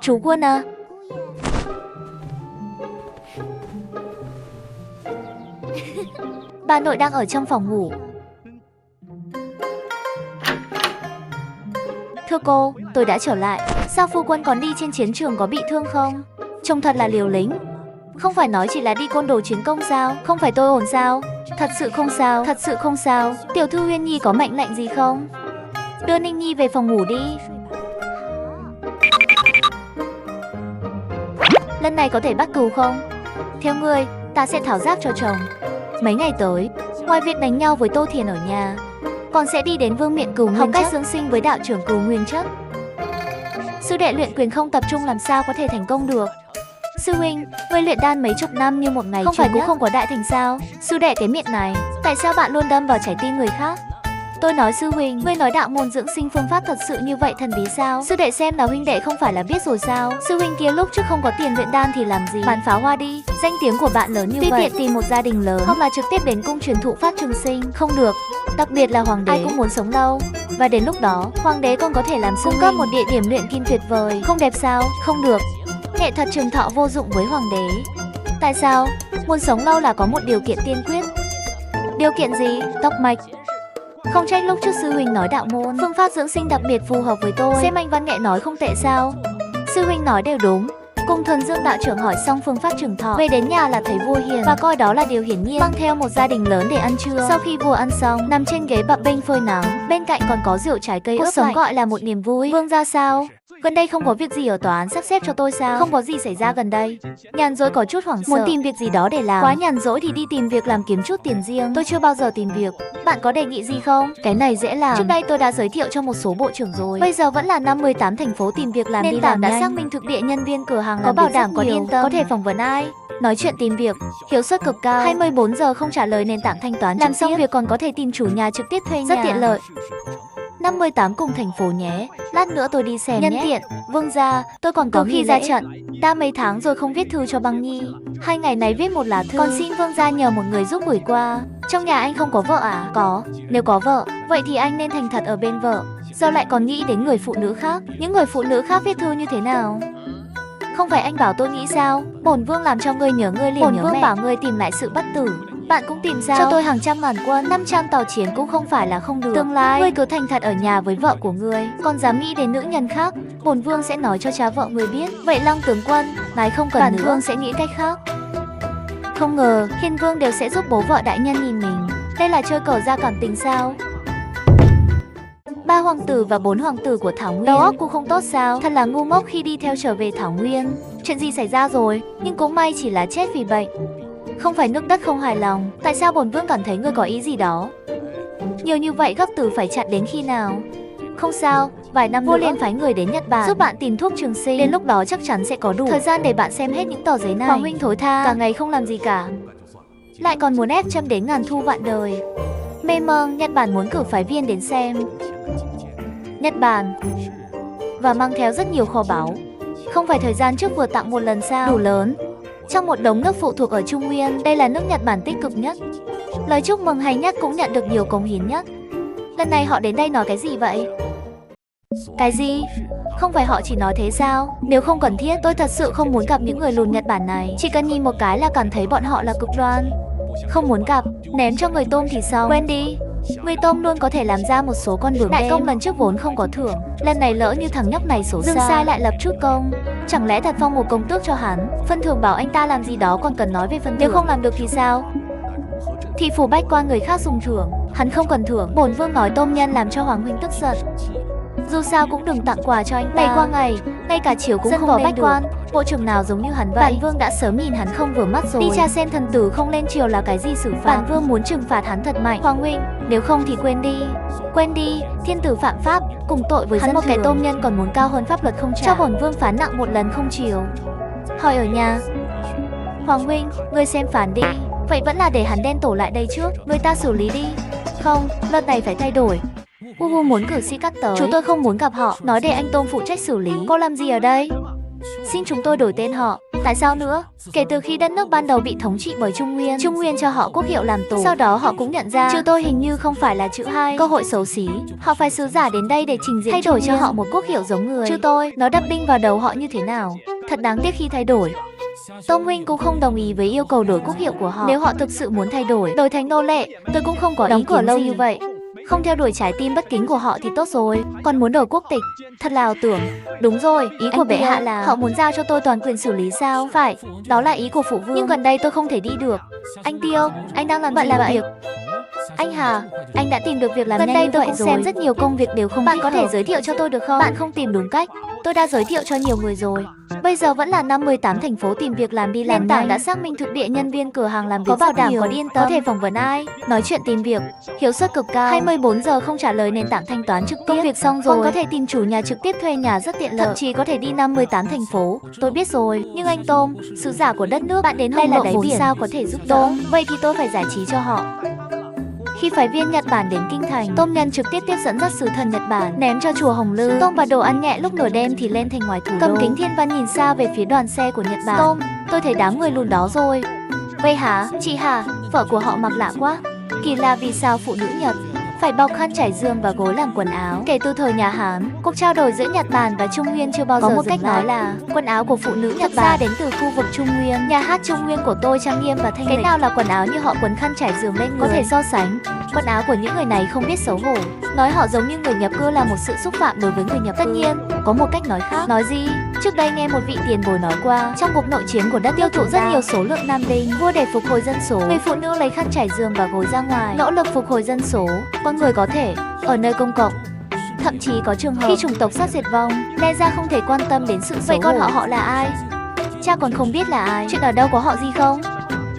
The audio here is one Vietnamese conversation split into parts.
Chú Quân à? Bà nội đang ở trong phòng ngủ. Thưa cô, tôi đã trở lại. Sao phu quân còn đi trên chiến trường, có bị thương không? Trông thật là liều lĩnh. Không phải nói chỉ là đi côn đồ chiến công sao? Không phải tôi ổn sao? Thật sự không sao, thật sự không sao. Tiểu thư Huyên Nhi có mệnh lệnh gì không? Đưa Ninh Nhi về phòng ngủ đi. Lần này có thể bắt cừu không? Theo ngươi, ta sẽ thảo giáp cho chồng. Mấy ngày tới, ngoài việc đánh nhau với Tô Thiền ở nhà, còn sẽ đi đến Vương Miện Cửu Nguyên, học cách dưỡng sinh với đạo trưởng Cửu Nguyên Chất. Sư đệ luyện quyền không tập trung làm sao có thể thành công được? Sư huynh, ngươi luyện đan mấy chục năm như một ngày không phải cũng không có đại thành sao? Sư đệ cái miệng này, tại sao bạn luôn đâm vào trái tim người khác? Tôi nói sư huynh, ngươi nói đạo môn dưỡng sinh phương pháp thật sự như vậy thần bí sao? Sư đệ xem là huynh đệ không phải là biết rồi sao? Sư huynh kia lúc trước không có tiền luyện đan thì làm gì? Bán pháo hoa đi, danh tiếng của bạn lớn như vậy, tiện tìm một gia đình lớn, hoặc là trực tiếp đến cung truyền thụ pháp trường sinh, không được. Đặc biệt là hoàng đế, ai cũng muốn sống lâu. Và đến lúc đó, hoàng đế còn có thể làm cung cấp một địa điểm luyện kim tuyệt vời. Không đẹp sao? Không được. Nghệ thuật trường thọ vô dụng với hoàng đế. Tại sao? Muốn sống lâu là có một điều kiện tiên quyết. Điều kiện gì? Tóc mạch. Không trách lúc trước sư huynh nói đạo môn phương pháp dưỡng sinh đặc biệt phù hợp với tôi. Xem anh Văn Nghệ nói không tệ sao? Sư huynh nói đều đúng. Cùng Thuần Dương đạo trưởng hỏi xong phương pháp trường thọ, về đến nhà là thấy vua hiền và coi đó là điều hiển nhiên, mang theo một gia đình lớn để ăn trưa. Sau khi vua ăn xong, nằm trên ghế bập bênh phơi nắng, bên cạnh còn có rượu trái cây ướp sống, gọi là một niềm vui. Vương gia sao? Gần đây không có việc gì ở tòa án sắp xếp cho tôi sao? Không có gì xảy ra gần đây. Nhàn rỗi có chút hoảng sợ, muốn tìm việc gì đó để làm. Quá nhàn rỗi thì đi tìm việc làm kiếm chút tiền riêng. Tôi chưa bao giờ tìm việc. Bạn có đề nghị gì không? Cái này dễ làm. Trước đây tôi đã giới thiệu cho một số bộ trưởng rồi. Bây giờ vẫn là 58 thành phố tìm việc làm, nền tảng đã xác minh thực địa nhân viên cửa hàng có bảo đảm, có yên tâm, có thể phỏng vấn ai. Nói chuyện tìm việc, hiệu suất cực cao, 24 giờ không trả lời, nền tảng thanh toán làm xong việc còn có thể tìm chủ nhà trực tiếp thuê nhà, rất tiện lợi. 58 cùng thành phố nhé, lát nữa tôi đi xem nhân nhé. Tiện, Vương gia, tôi còn có khi ra trận. Đã mấy tháng rồi không viết thư cho Băng Nhi. 2 ngày này viết một lá thư. Còn xin Vương gia nhờ một người giúp gửi qua. Trong nhà anh không có vợ à? Có, nếu có vợ, vậy thì anh nên thành thật ở bên vợ. Sao lại còn nghĩ đến người phụ nữ khác? Những người phụ nữ khác viết thư như thế nào? Không phải anh bảo tôi nghĩ sao? Bổn Vương làm cho ngươi nhớ ngươi liền nhớ mẹ. Bổn Vương bảo ngươi tìm lại sự bất tử. Bạn cũng tìm sao? Cho tôi hàng trăm ngàn quân, 500 tàu chiến cũng không phải là không được. Tương lai, ngươi cứ thành thật ở nhà với vợ của ngươi, còn dám nghĩ đến nữ nhân khác, bổn Vương sẽ nói cho cha vợ ngươi biết. Vậy Lăng tướng quân, ngài không cần nữa. Bản Vương sẽ nghĩ cách khác. Không ngờ, Hiên Vương đều sẽ giúp bố vợ đại nhân nhìn mình. Đây là chơi cờ ra cảm tình sao? 3 hoàng tử và 4 hoàng tử của Thảo Nguyên. Đầu óc cũng không tốt sao? Thật là ngu ngốc khi đi theo trở về Thảo Nguyên. Chuyện gì xảy ra rồi? Nhưng cũng may chỉ là chết vì bệnh, không phải nước đất không hài lòng. Tại sao bổn Vương cảm thấy ngươi có ý gì đó? Nhiều như vậy gấp từ phải chặn đến khi nào? Không sao, vài năm vua liền phái người đến Nhật Bản giúp bạn tìm thuốc trường sinh. Đến lúc đó chắc chắn sẽ có đủ thời gian để bạn xem hết những tờ giấy này. Hoàng huynh thối tha, cả ngày không làm gì cả, lại còn muốn ép châm đến ngàn thu vạn đời. Mê mông, Nhật Bản muốn cử phái viên đến xem. Nhật Bản, và mang theo rất nhiều kho báu. Không phải thời gian trước vừa tặng một lần sao? Đủ lớn. Trong một đống nước phụ thuộc ở Trung Nguyên, đây là nước Nhật Bản tích cực nhất. Lời chúc mừng hay nhất cũng nhận được nhiều cống hiến nhất. Lần này họ đến đây nói cái gì vậy? Cái gì? Không phải họ chỉ nói thế sao? Nếu không cần thiết, tôi thật sự không muốn gặp những người lùn Nhật Bản này. Chỉ cần nhìn một cái là cảm thấy bọn họ là cực đoan. Không muốn gặp, ném cho người tôm thì xong. Quên đi. Người tôm luôn có thể làm ra một số con bướm. Đại công lần trước vốn không có thưởng, lần này lỡ như thằng nhóc này xấu xa, Dương Sai lại lập chút công. Chẳng lẽ thật phong một công tước cho hắn? Phân thưởng bảo anh ta làm gì đó còn cần nói về phân thưởng. Nếu không làm được thì sao? Thị phủ bách quan người khác dùng thưởng, hắn không cần thưởng. Bổn Vương nói tôm nhân làm cho Hoàng huynh tức giận. Dù sao cũng đừng tặng quà cho anh ta. Ngày qua ngày, ngay cả chiều cũng không lên được. Bộ trưởng nào giống như hắn vậy? Bản Vương đã sớm nhìn hắn không vừa mắt rồi. Đi tra xem thần tử không lên triều là cái gì xử phạt. Bản Vương muốn trừng phạt hắn thật mạnh. Hoàng huynh, nếu không thì quên đi. Quên đi, thiên tử phạm pháp, cùng tội với dân thường. Hắn một kẻ tôm nhân còn muốn cao hơn pháp luật không trả. Cho bổn Vương phán nặng một lần không chiều. Hỏi ở nhà. Hoàng huynh, ngươi xem phán đi. Vậy vẫn là để hắn đen tổ lại đây trước, người ta xử lý đi. Không, lần này phải thay đổi. Uhu muốn cử sĩ cắt tới. Chúng tôi không muốn gặp họ, nói để anh Tôm phụ trách xử lý. Cô làm gì ở đây? Xin chúng tôi đổi tên họ. Tại sao nữa? Kể từ khi đất nước ban đầu bị thống trị bởi Trung Nguyên cho họ quốc hiệu làm tổ. Sau đó họ cũng nhận ra chữ tôi hình như không phải là chữ hay, cơ hội xấu xí. Họ phải sứ giả đến đây để trình diễn thay đổi cho họ một quốc hiệu giống người. Chữ tôi, nó đắp đinh vào đầu họ như thế nào? Thật đáng tiếc khi thay đổi. Tông huynh cũng không đồng ý với yêu cầu đổi quốc hiệu của họ. Nếu họ thực sự muốn thay đổi thành nô lệ, tôi cũng không có đóng cửa lâu như vậy. Không theo đuổi trái tim bất kính của họ thì tốt rồi. Còn muốn đổi quốc tịch, thật là ảo tưởng. Đúng rồi, ý của bệ hạ là họ muốn giao cho tôi toàn quyền xử lý sao? Phải, đó là ý của phụ vương. Nhưng gần đây tôi không thể đi được. Anh Tiêu, anh đang làm gì vậy? Anh Hà, anh đã tìm được việc làm nhanh như vậy rồi. Gần đây tôi cũng xem rất nhiều công việc đều không. Bạn có thể giới thiệu cho tôi được không? Bạn không tìm đúng cách. Tôi đã giới thiệu cho nhiều người rồi. Bây giờ vẫn là 58 thành phố tìm việc làm đi làm. Nền tảng đã xác minh thực địa nhân viên cửa hàng làm việc có bảo đảm có yên tâm. Có thể phỏng vấn ai, nói chuyện tìm việc, hiệu suất cực cao. 24 giờ không trả lời, nền tảng thanh toán trực tiếp. Công việc xong rồi, có thể tìm chủ nhà trực tiếp thuê nhà rất tiện lợi. Thậm chí có thể đi 58 thành phố. Tôi biết rồi. Nhưng anh Tôm, sứ giả của đất nước, bạn đến đây là đáy biển sao có thể giúp Tôm? Vậy thì tôi phải giải trí cho họ. Khi phái viên Nhật Bản đến kinh thành, Tôm Nhân trực tiếp tiếp dẫn dắt sứ thần Nhật Bản ném cho chùa Hồng Lư. Tôm và đồ ăn nhẹ lúc nửa đêm thì lên thành ngoài thủ đô. Cầm kính thiên văn nhìn xa về phía đoàn xe của Nhật Bản. Tôm, tôi thấy đám người lùn đó rồi. Vậy hả, chị hả? Vợ của họ mặc lạ quá. Kỳ lạ vì sao phụ nữ Nhật phải bọc khăn trải giường và gối làm quần áo. Kể từ thời nhà Hán, cuộc trao đổi giữa Nhật Bản và Trung Nguyên chưa bao giờ có một cách nói là quần áo của phụ nữ Nhật Bản đến từ khu vực Trung Nguyên. Nhà hát Trung Nguyên của tôi trang nghiêm và thanh lịch. Cái nào là quần áo như họ quấn khăn trải giường lên người? Có thể so sánh. Quần áo của những người này không biết xấu hổ. Nói họ giống như người nhập cư là một sự xúc phạm đối với người nhập. Tất nhiên, có một cách nói khác. Nói gì? Trước đây nghe một vị tiền bối nói qua, trong cuộc nội chiến của đất tiêu thụ rất nhiều số lượng nam đinh. Vua để phục hồi dân số, người phụ nữ lấy khăn trải giường và gối ra ngoài, nỗ lực phục hồi dân số. Con người có thể ở nơi công cộng, thậm chí có trường hợp khi chủng tộc sắp diệt vong, lẽ ra không thể quan tâm đến sự xấu hổ. Vậy con họ là ai? Cha còn không biết là ai. Chuyện ở đâu có họ gì không?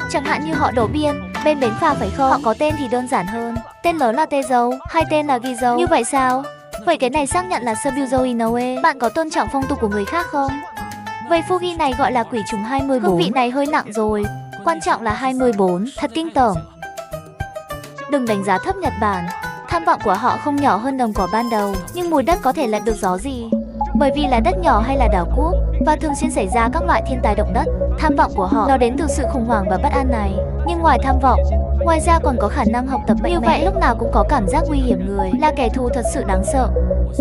Chẳng hạn như họ đổ biên bên bến phà phải không? Họ có tên thì đơn giản hơn. Tên lớn là Tê Dâu, hay tên là Ghi Dâu. Như vậy sao? Vậy cái này xác nhận là Sabuzo Inoue. Bạn có tôn trọng phong tục của người khác không? Vậy Fugi này gọi là quỷ trùng 24. Hương vị này hơi nặng rồi. Quan trọng là 24, thật kinh tởm. Đừng đánh giá thấp Nhật Bản. Tham vọng của họ không nhỏ hơn đồng cỏ ban đầu, nhưng mùi đất có thể lật được gió gì? Bởi vì là đất nhỏ hay là đảo quốc, và thường xuyên xảy ra các loại thiên tai động đất. Tham vọng của họ nó đến từ sự khủng hoảng và bất an này. Nhưng ngoài tham vọng, ngoài ra còn có khả năng học tập mạnh mẽ. Như vậy lúc nào cũng có cảm giác nguy hiểm, người là kẻ thù thật sự đáng sợ.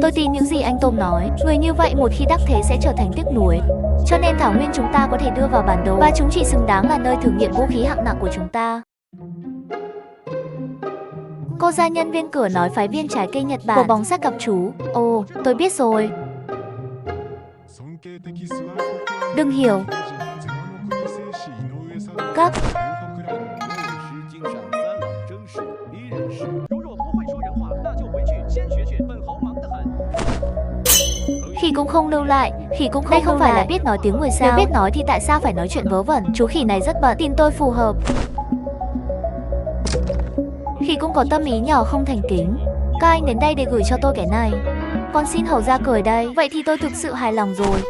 Tôi tin những gì anh Tôm nói. Người như vậy một khi đắc thế sẽ trở thành tiếc nuối. Cho nên thảo nguyên chúng ta có thể đưa vào bản đồ, và chúng chỉ xứng đáng là nơi thử nghiệm vũ khí hạng nặng của chúng ta. Cô gia nhân viên cửa nói phái viên trái cây Nhật Bản của bóng sắc gặp chú. Ồ, tôi biết rồi. Đừng hiểu. Các Khỉ cũng không lưu lại, khỉ cũng không. Đây không phải là biết nói tiếng người sao? Nếu biết nói thì tại sao phải nói chuyện vớ vẩn? Chú khỉ này rất bận, tin tôi phù hợp. Khỉ cũng có tâm ý nhỏ không thành kính. Các anh đến đây để gửi cho tôi cái này. Con xin hầu ra cười đây. Vậy thì tôi thực sự hài lòng rồi.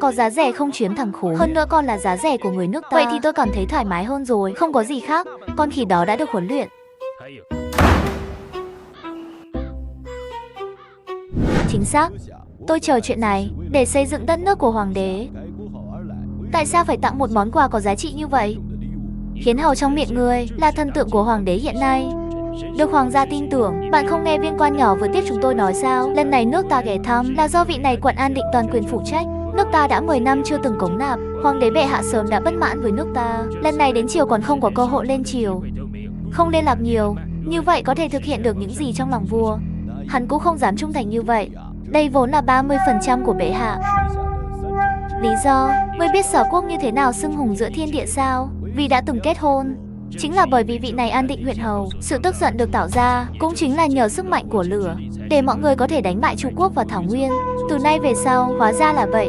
Có giá rẻ không chiếm thằng khốn. Hơn nữa còn là giá rẻ của người nước ta. Vậy thì tôi cảm thấy thoải mái hơn rồi. Không có gì khác. Con khỉ đó đã được huấn luyện. Chính xác. Tôi chờ chuyện này để xây dựng đất nước của hoàng đế. Tại sao phải tặng một món quà có giá trị như vậy? Khiến hầu trong miệng người là thần tượng của hoàng đế hiện nay. Được hoàng gia tin tưởng. Bạn không nghe viên quan nhỏ vừa tiếp chúng tôi nói sao? Lần này nước ta ghé thăm là do vị này quận an định toàn quyền phụ trách. Nước ta đã 10 năm chưa từng cống nạp. Hoàng đế bệ hạ sớm đã bất mãn với nước ta. Lần này đến chiều còn không có cơ hội lên chiều. Không liên lạc nhiều. Như vậy có thể thực hiện được những gì trong lòng vua. Hắn cũng không dám trung thành như vậy. Đây vốn là 30% của bệ hạ. Lý do, mới biết Sở Quốc như thế nào xưng hùng giữa thiên địa sao? Vì đã từng kết hôn. Chính là bởi vì vị này an định huyện hầu. Sự tức giận được tạo ra cũng chính là nhờ sức mạnh của lửa, để mọi người có thể đánh bại Trung Quốc và Thảo Nguyên. Từ nay về sau, hóa ra là vậy.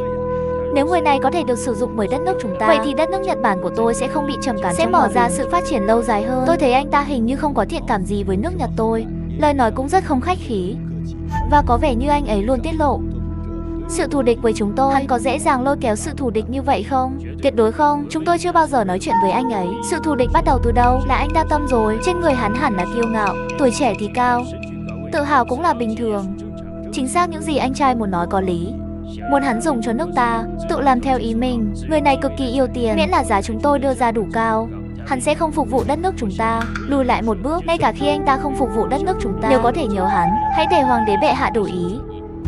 Nếu người này có thể được sử dụng bởi đất nước chúng ta, vậy thì đất nước Nhật Bản của tôi sẽ không bị trầm cảm, sẽ mở ra sự phát triển lâu dài hơn. Tôi thấy anh ta hình như không có thiện cảm gì với nước Nhật tôi. Lời nói cũng rất không khách khí. Và có vẻ như anh ấy luôn tiết lộ sự thù địch với chúng tôi. Hắn có dễ dàng lôi kéo sự thù địch như vậy không? Tuyệt đối không. Chúng tôi chưa bao giờ nói chuyện với anh ấy. Sự thù địch bắt đầu từ đâu? Là anh đa tâm rồi. Trên người hắn hẳn là kiêu ngạo. Tuổi trẻ thì cao. Tự hào cũng là bình thường. Chính xác những gì anh trai muốn nói có lý. muốn hắn dùng cho nước ta, tự làm theo ý mình. Người này cực kỳ yêu tiền, miễn là giá chúng tôi đưa ra đủ cao, hắn sẽ không phục vụ đất nước chúng ta. Lùi lại một bước, ngay cả khi anh ta không phục vụ đất nước chúng ta, nếu có thể nhớ hắn, hãy để hoàng đế bệ hạ đổi ý,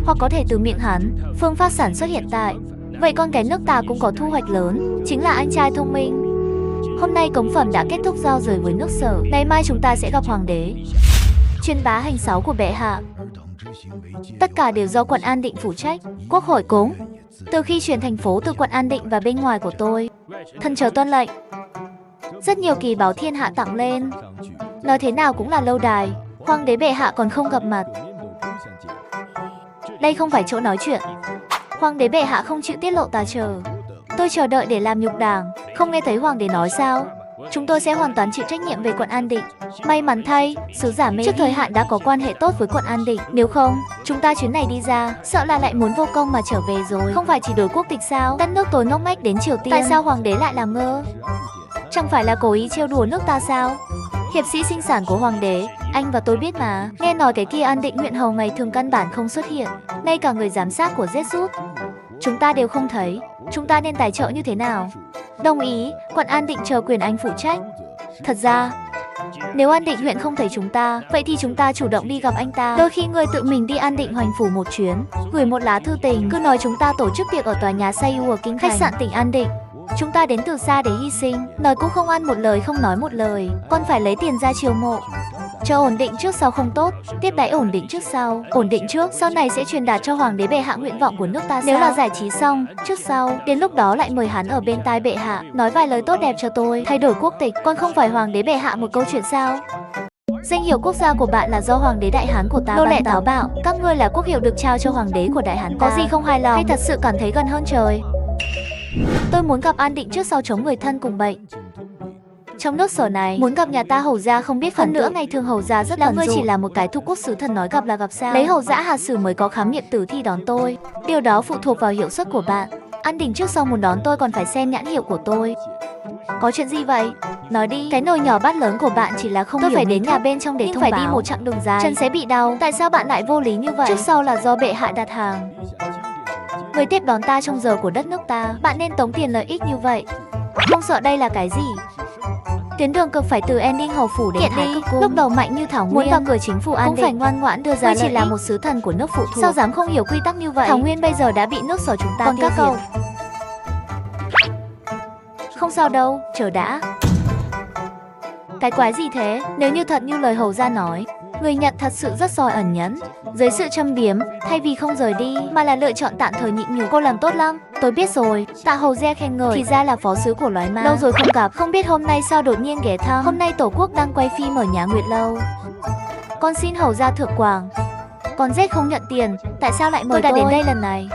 hoặc có thể từ miệng hắn, phương pháp sản xuất hiện tại. Vậy con cái nước ta cũng có thu hoạch lớn, chính là anh trai thông minh. Hôm nay cống phẩm đã kết thúc giao rời với nước Sở, ngày mai chúng ta sẽ gặp hoàng đế. Chuyên bá hành 6 của bệ hạ. Tất cả đều do quận An Định phụ trách. Quốc hội cúng. Từ khi chuyển thành phố từ quận An Định và bên ngoài của tôi, thần chờ tuân lệnh. Rất nhiều kỳ báo thiên hạ tặng lên. Nói thế nào cũng là lâu đài, hoàng đế bệ hạ còn không gặp mặt. Đây không phải chỗ nói chuyện. Hoàng đế bệ hạ không chịu tiết lộ ta chờ. Tôi chờ đợi để làm nhục đảng. Không nghe thấy hoàng đế nói sao? Chúng tôi sẽ hoàn toàn chịu trách nhiệm về quận An Định. May mắn thay, sứ giả Mê trước thời hạn đã có quan hệ tốt với quận An Định. Nếu không, chúng ta chuyến này đi ra, sợ là lại muốn vô công mà trở về rồi. Không phải chỉ đổi quốc tịch sao? Đất nước tôi ngốc nghếch đến Triều Tiên. Tại sao hoàng đế lại làm ngơ? Chẳng phải là cố ý trêu đùa nước ta sao? Hiệp sĩ sinh sản của hoàng đế, anh và tôi biết mà. Nghe nói cái kia An Định huyện hầu ngày thường căn bản không xuất hiện. Ngay cả người giám sát của Jesus chúng ta đều không thấy. Chúng ta nên tài trợ như thế nào? Đồng ý, quận An Định chờ quyền anh phụ trách. Thật ra, nếu An Định huyện không thấy chúng ta, vậy thì chúng ta chủ động đi gặp anh ta. Đôi khi người tự mình đi An Định hoành phủ một chuyến, gửi một lá thư tình, cứ nói chúng ta tổ chức tiệc ở tòa nhà Sayu ở Kinh Thành, khách sạn tỉnh An Định. Chúng ta đến từ xa để hy sinh, nói cũng không ăn một lời không nói một lời, còn phải lấy tiền ra chiều mộ. Cho ổn định trước sau không tốt, tiếp đãi ổn định trước sau. Ổn định trước, sau này sẽ truyền đạt cho hoàng đế bệ hạ nguyện vọng của nước ta. Nếu là giải trí xong, trước sau, đến lúc đó lại mời hắn ở bên tai bệ hạ, nói vài lời tốt đẹp cho tôi, thay đổi quốc tịch, con không phải hoàng đế bệ hạ một câu chuyện sao? Danh hiệu quốc gia của bạn là do hoàng đế Đại Hán của ta. Nô lệ táo bạo, các ngươi là quốc hiệu được trao cho hoàng đế của Đại Hán ta. Có gì không hài lòng hay thật sự cảm thấy gần hơn trời? Tôi muốn gặp An Định trước sau chống người thân cùng bệnh. Trong nước Sở này, muốn gặp nhà ta hầu gia không biết phần nữa, ngày thường hầu gia rất bận rộn. Ngươi chỉ là một cái thu quốc sứ thần nói gặp là gặp sao? Lấy hầu giã Hà Sử mới có khám nghiệm tử thi đón tôi. Điều đó phụ thuộc vào hiệu suất của bạn. An Định trước sau muốn đón tôi còn phải xem nhãn hiệu của tôi. Có chuyện gì vậy? Nói đi. Cái nồi nhỏ bát lớn của bạn chỉ là không tôi phải đến nhà bên trong để thông báo. Phải đi một chặng đường dài, chân sẽ bị đau. Tại sao bạn lại vô lý như vậy? Trước sau là do bệ hạ đặt hàng. Người tiếp đón ta trong giờ của đất nước ta, bạn nên tống tiền lợi ích như vậy. Không sợ đây là cái gì? Tuyến đường cực phải từ Ending Hầu phủ đến Thái Cực Cung. Lúc đầu mạnh như Thảo Nguyên, muốn vào cửa chính phủ An Định, cũng phải ngoan ngoãn đưa ra lợi ích. Chỉ là một sứ thần của nước phụ thuộc, sao dám không hiểu quy tắc như vậy? Thảo Nguyên bây giờ đã bị nước Sở chúng ta tiêu diệt. Không sao đâu, chờ đã. Cái quái gì thế? Nếu như thật như lời hầu gia nói, người nhận thật sự rất giỏi ẩn nhẫn. Dưới sự châm biếm, thay vì không rời đi mà là lựa chọn tạm thời nhịn nhục. Cô làm tốt lắm. Tôi biết rồi. Tạ hầu gia khen ngợi. Thì ra là phó sứ của loài ma. Lâu rồi không gặp, không biết hôm nay sao đột nhiên ghé thăm. Hôm nay tổ quốc đang quay phim ở nhà Nguyệt Lâu. Con xin hầu gia thượng quảng. Con rết không nhận tiền, tại sao lại mời tôi? Đã đến đây lần này,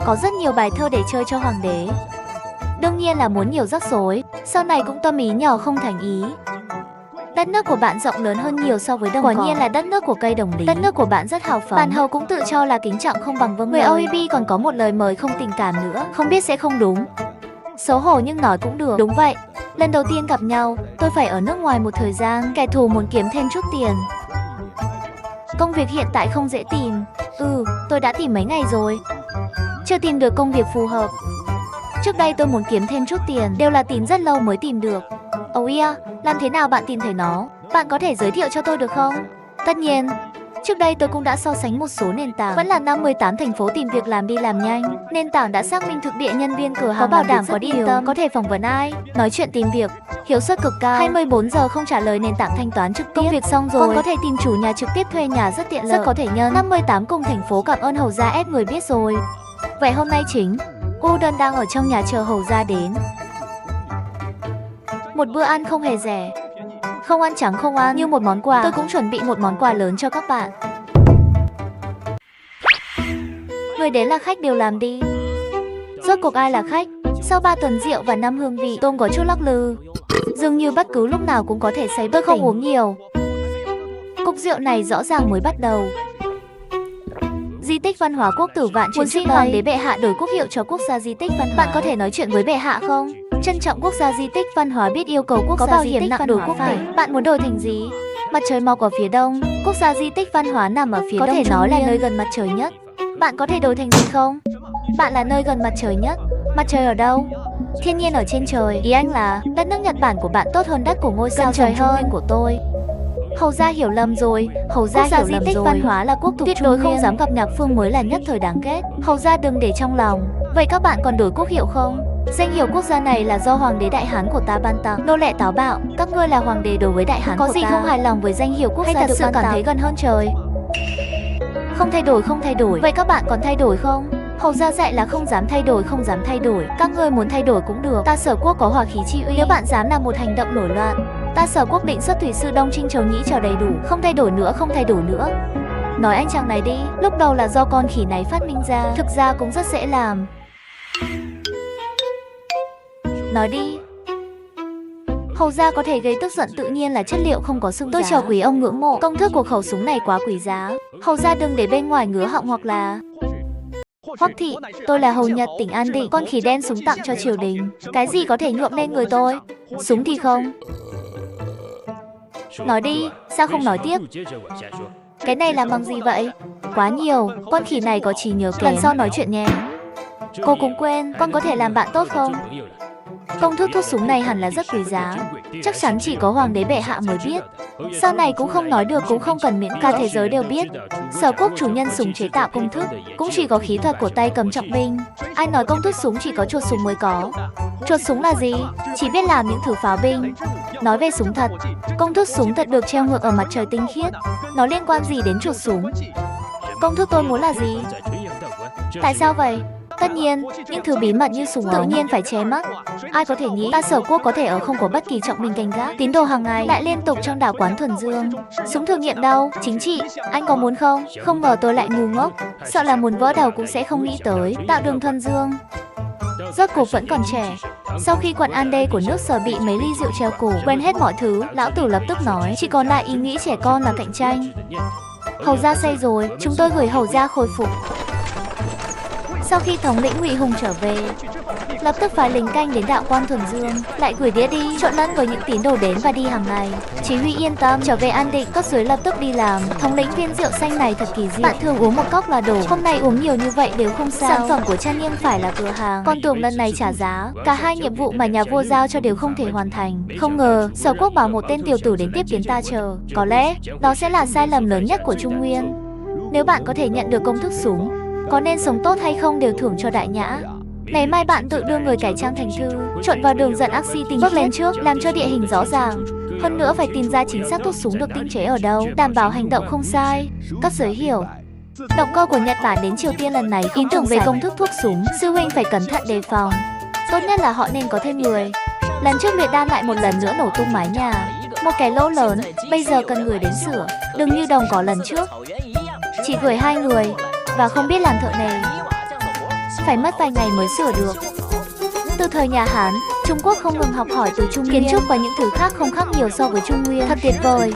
có rất nhiều bài thơ để chơi cho hoàng đế. Đương nhiên là muốn nhiều rắc rối, sau này cũng tâm ý nhỏ không thành ý. Đất nước của bạn rộng lớn hơn nhiều so với đồng cỏ. Quả nhiên là đất nước của cây đồng lý. Đất nước của bạn rất hào phóng. Bản hầu cũng tự cho là kính trọng không bằng vâng lời. Người OEB còn có một lời mời không tình cảm nữa. Không biết sẽ không đúng. Xấu hổ nhưng nói cũng được. Đúng vậy. Lần đầu tiên gặp nhau, tôi phải ở nước ngoài một thời gian. Kẻ thù muốn kiếm thêm chút tiền. Công việc hiện tại không dễ tìm. Tôi đã tìm mấy ngày rồi. Chưa tìm được công việc phù hợp. Trước đây tôi muốn kiếm thêm chút tiền, đều là tìm rất lâu mới tìm được. Oh yeah, làm thế nào bạn tìm thấy nó? Bạn có thể giới thiệu cho tôi được không? Tất nhiên. Trước đây tôi cũng đã so sánh một số nền tảng, vẫn là 5-18 thành phố tìm việc làm đi làm nhanh. Nền tảng đã xác minh thực địa nhân viên cửa hàng có bảo đảm có đi yên tâm, có thể phỏng vấn ai, nói chuyện tìm việc, hiệu suất cực cao. 24 giờ không trả lời, nền tảng thanh toán trực tiếp. Công việc xong rồi, còn có thể tìm chủ nhà trực tiếp thuê nhà rất tiện lợi, rất có thể nhân. 58 cùng thành phố cảm ơn hầu gia ép người biết rồi. Vậy hôm nay chính Udon đang ở trong nhà chờ hầu gia đến. Một bữa ăn không hề rẻ, không ăn trắng không ăn, như một món quà. Tôi cũng chuẩn bị một món quà lớn cho các bạn. Người đến là khách đều làm đi. Rốt cuộc ai là khách? Sau 3 tuần rượu và 5 hương vị, tôm có chút lắc lư. Dường như bất cứ lúc nào cũng có thể say bất tỉnh. Không uống nhiều. Cục rượu này rõ ràng mới bắt đầu. Di tích văn hóa quốc tử Vạn Truyền xin hoàng đế bệ hạ đổi quốc hiệu cho quốc gia di tích văn hóa. Bạn có thể nói chuyện với bệ hạ không? Trân trọng quốc gia di tích văn hóa, biết yêu cầu quốc gia di tích nặng đổi quốc tịch. Bạn muốn đổi thành gì? Mặt trời mọc ở phía đông, quốc gia di tích văn hóa nằm ở phía đông. Có thể nói là nơi gần mặt trời nhất. Bạn có thể đổi thành gì không? Bạn là nơi gần mặt trời nhất. Mặt trời ở đâu? Thiên nhiên ở trên trời. Ý anh là đất nước Nhật Bản của bạn tốt hơn đất của ngôi sao trời hơn của tôi. Hầu gia hiểu lầm rồi. Hầu gia hiểu lầm rồi. Văn hóa là quốc tục tuyệt đối không dám gặp nhạc phương mới là nhất thời đáng ghét. Hầu gia đừng để trong lòng. Vậy các bạn còn đổi quốc hiệu không? Danh hiệu quốc gia này là do Hoàng đế Đại Hán của ta ban tặng. Nô lệ táo bạo, các ngươi là hoàng đế đối với Đại Hán của ta. Có gì không hài lòng với danh hiệu quốc gia được ban tặng? Hay thật sự cảm thấy gần hơn trời? Không thay đổi, không thay đổi. Vậy các bạn còn thay đổi không? Hầu gia dạy là không dám thay đổi, không dám thay đổi. Các ngươi muốn thay đổi cũng được. Ta Sở Quốc có hỏa khí chi uy. Nếu bạn dám làm một hành động nổi loạn, ta Sở Quốc định xuất thủy sư Đông Trinh Châu Nhĩ chờ đầy đủ. Không thay đổi nữa, không thay đổi nữa. Nói anh chàng này đi. Lúc đầu là do con khỉ này phát minh ra. Thực ra cũng rất dễ làm. Nói đi. Hầu gia có thể gây tức giận tự nhiên là chất liệu không có xương giá. Tôi chào quý ông ngưỡng mộ. Công thức của khẩu súng này quá quý giá. Hầu gia đừng để bên ngoài ngứa họng hoặc là... Hoắc thị, tôi là Hầu Nhật tỉnh An Định. Con khỉ đen súng tặng cho triều đình. Cái gì có thể nhuộm lên người tôi? Súng thì không. Nói đi, sao không nói tiếp? Cái này làm bằng gì vậy? Quá nhiều, con khỉ này có trí nhớ kém. Lần sau nói chuyện nhé. Cô cũng quên, con có thể làm bạn tốt không? Công thức thuốc súng này hẳn là rất quý giá. Chắc chắn chỉ có hoàng đế bệ hạ mới biết. Sau này cũng không nói được, cũng không cần miễn, cả thế giới đều biết. Sở Quốc chủ nhân súng chế tạo công thức cũng chỉ có khí thuật của tay cầm trọng binh. Ai nói công thức súng chỉ có chuột súng mới có? Chuột súng là gì? Chỉ biết làm những thử pháo binh. Nói về súng thật, công thức súng thật được treo ngược ở mặt trời tinh khiết. Nó liên quan gì đến chuột súng? Công thức tôi muốn là gì? Tại sao vậy? Tất nhiên, những thứ bí mật như súng tự nhiên phải che mắt. Ai có thể nghĩ ta Sở Quốc có thể ở không có bất kỳ trọng binh canh gác, tín đồ hàng ngày lại liên tục trong đảo quán thuần dương. Súng thử nghiệm đâu? Chính trị, anh có muốn không? Không ngờ tôi lại ngu ngốc, sợ là muốn vỡ đầu cũng sẽ không nghĩ tới tạo đường thuần dương. Rốt cuộc vẫn còn trẻ. Sau khi quận An Đê của nước Sở bị mấy ly rượu treo cổ, quên hết mọi thứ, lão tử lập tức nói chỉ còn lại ý nghĩ trẻ con là cạnh tranh. Hầu gia say rồi, chúng tôi gửi hầu gia khôi phục. Sau khi thống lĩnh Ngụy Hùng trở về, lập tức phái lính canh đến đạo quan thuần dương, lại gửi đĩa đi trộn lẫn với những tín đồ đến và đi hàng ngày. Chỉ huy yên tâm, trở về An Định, cấp dưới lập tức đi làm. Thống lĩnh viên rượu xanh này thật kỳ diệu, bạn thường uống một cốc là đổ, hôm nay uống nhiều như vậy đều không sao. Sản phẩm của Trăn Niêng phải là cửa hàng, con tưởng lần này trả giá. Cả hai nhiệm vụ mà nhà vua giao cho đều không thể hoàn thành. Không ngờ Sở Quốc bảo một tên tiểu tử đến tiếp kiến ta chờ. Có lẽ đó sẽ là sai lầm lớn nhất của Trung Nguyên. Nếu bạn có thể nhận được công thức súng, có nên sống tốt hay không đều thưởng cho đại nhã. Ngày mai bạn tự đưa người cải trang thành thư, trộn vào đường dẫn ác si tinh bước lên trước, làm cho địa hình rõ ràng. Hơn nữa phải tìm ra chính xác thuốc súng được tinh chế ở đâu, đảm bảo hành động không sai. Các giới hiểu. Động cơ của Nhật Bản đến Triều Tiên lần này, ý tưởng về công thức thuốc súng, sư huynh phải cẩn thận đề phòng. Tốt nhất là họ nên có thêm người. Lần trước Nguyệt Đan lại một lần nữa nổ tung mái nhà, một cái lỗ lớn, bây giờ cần người đến sửa. Đừng như đồng cỏ lần trước, chỉ gửi 2 người và không biết làm thợ nề, phải mất vài ngày mới sửa được. Từ thời nhà Hán, Trung Quốc không ngừng học hỏi từ Trung Nguyên, kiến trúc và những thứ khác không khác nhiều so với Trung Nguyên, thật tuyệt vời.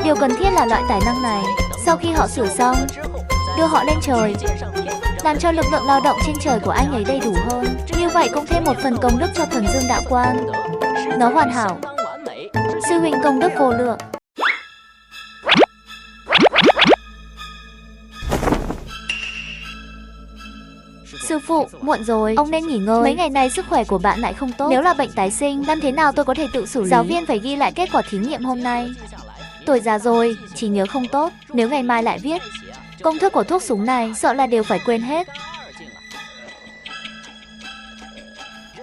Điều cần thiết là loại tài năng này. Sau khi họ sửa xong, đưa họ lên trời, làm cho lực lượng lao động trên trời của anh ấy đầy đủ hơn. Như vậy cũng thêm một phần công đức cho thuần dương đạo quan. Nó hoàn hảo. Sư huynh công đức vô lượng. Sư phụ, muộn rồi, ông nên nghỉ ngơi. Mấy ngày nay sức khỏe của bạn lại không tốt. Nếu là bệnh tái sinh, làm thế nào tôi có thể tự xử lý? Giáo viên phải ghi lại kết quả thí nghiệm hôm nay. Tuổi già rồi, trí nhớ không tốt. Nếu ngày mai lại viết công thức của thuốc súng này, sợ là đều phải quên hết.